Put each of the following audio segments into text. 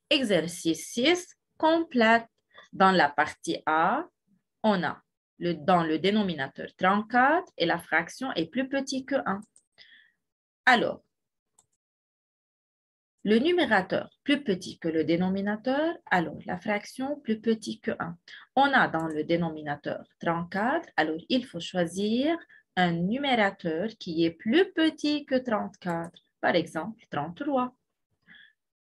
Exercice 6, complète. Dans la partie A, on a dans le dénominateur 34 et la fraction est plus petit que 1. Alors, le numérateur plus petit que le dénominateur, alors la fraction plus petit que 1. On a dans le dénominateur 34, alors il faut choisir un numérateur qui est plus petit que 34. Par exemple, 33.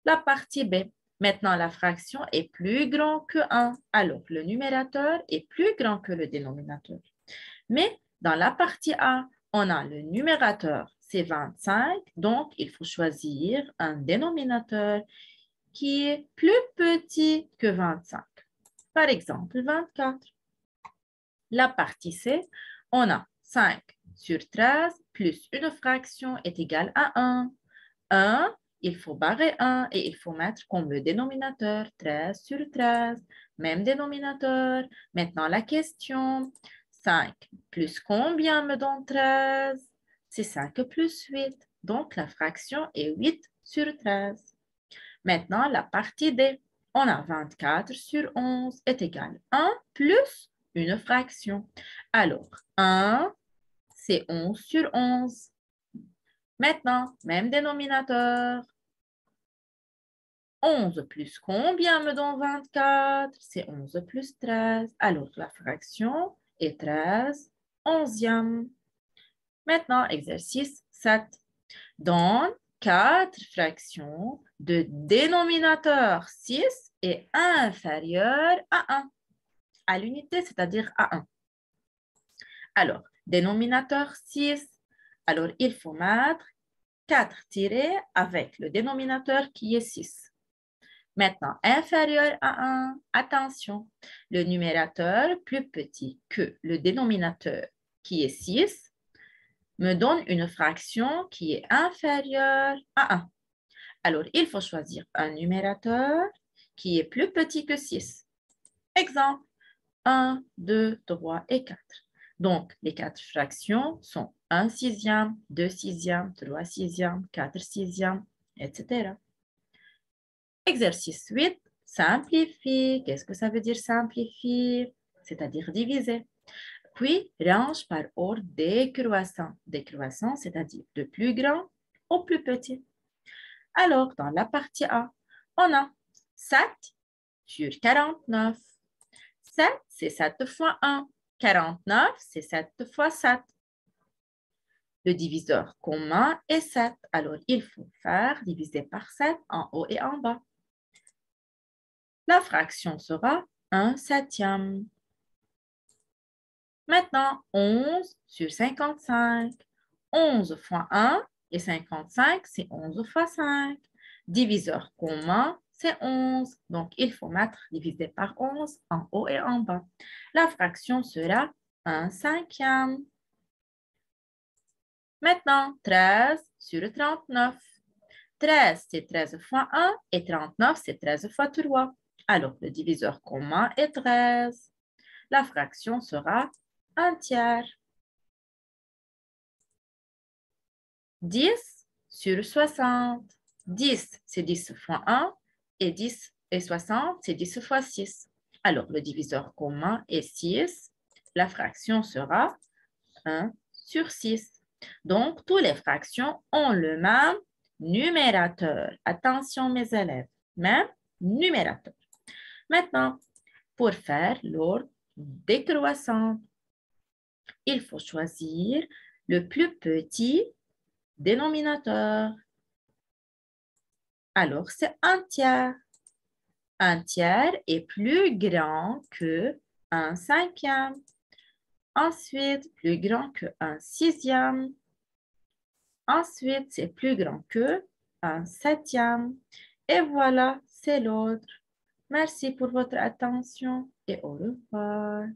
La partie B. Maintenant, la fraction est plus grande que 1. Alors, le numérateur est plus grand que le dénominateur. Mais dans la partie A, on a le numérateur, c'est 25. Donc, il faut choisir un dénominateur qui est plus petit que 25. Par exemple, 24. La partie C, on a 5 sur 13 plus une fraction est égale à 1. 1, il faut barrer 1 et il faut mettre comme le dénominateur 13 sur 13. Même dénominateur. Maintenant, la question. 5 plus combien me donne 13? C'est 5 plus 8. Donc, la fraction est 8 sur 13. Maintenant, la partie D. On a 24 sur 11 est égal à 1 plus une fraction. Alors, 1, c'est 11 sur 11. Maintenant, même dénominateur. 11 plus combien me donne 24? C'est 11 plus 13. Alors, la fraction est 13 onzième. Maintenant, exercice 7. Donne 4 fractions de dénominateur 6 est inférieur à 1. À l'unité, c'est-à-dire à 1. Alors, dénominateur 6. Alors, il faut mettre 4 tirés avec le dénominateur qui est 6. Maintenant, inférieur à 1, attention, le numérateur plus petit que le dénominateur qui est 6 me donne une fraction qui est inférieure à 1. Alors, il faut choisir un numérateur qui est plus petit que 6. Exemple, 1, 2, 3 et 4. Donc, les 4 fractions sont 1 sixième, 2 sixièmes, 3 sixièmes, 4 sixièmes, etc. Exercice 8, simplifie. Qu'est-ce que ça veut dire simplifier? C'est-à-dire diviser. Puis, range par ordre décroissant. Décroissant, c'est-à-dire de plus grand au plus petit. Alors, dans la partie A, on a 7 sur 49. 7, c'est 7 fois 1. 49, c'est 7 fois 7. Le diviseur commun est 7. Alors, il faut faire diviser par 7 en haut et en bas. La fraction sera 1 septième. Maintenant, 11 sur 55. 11 fois 1 et 55, c'est 11 fois 5. Diviseur commun, c'est 11. Donc, il faut mettre divisé par 11 en haut et en bas. La fraction sera 1 cinquième. Maintenant, 13 sur 39. 13, c'est 13 fois 1 et 39, c'est 13 fois 3. Alors, le diviseur commun est 13. La fraction sera 1 tiers. 10 sur 60. 10, c'est 10 fois 1 et 10 et 60, c'est 10 fois 6. Alors, le diviseur commun est 6. La fraction sera 1 sur 6. Donc, toutes les fractions ont le même numérateur. Attention, mes élèves, même numérateur. Maintenant, pour faire l'ordre décroissant, il faut choisir le plus petit dénominateur. Alors, c'est 1 tiers. 1 tiers est plus grand que 1 cinquième. Ensuite, plus grand que 1 sixième. Ensuite, c'est plus grand que 1 septième. Et voilà, c'est l'ordre. Merci pour votre attention et au revoir.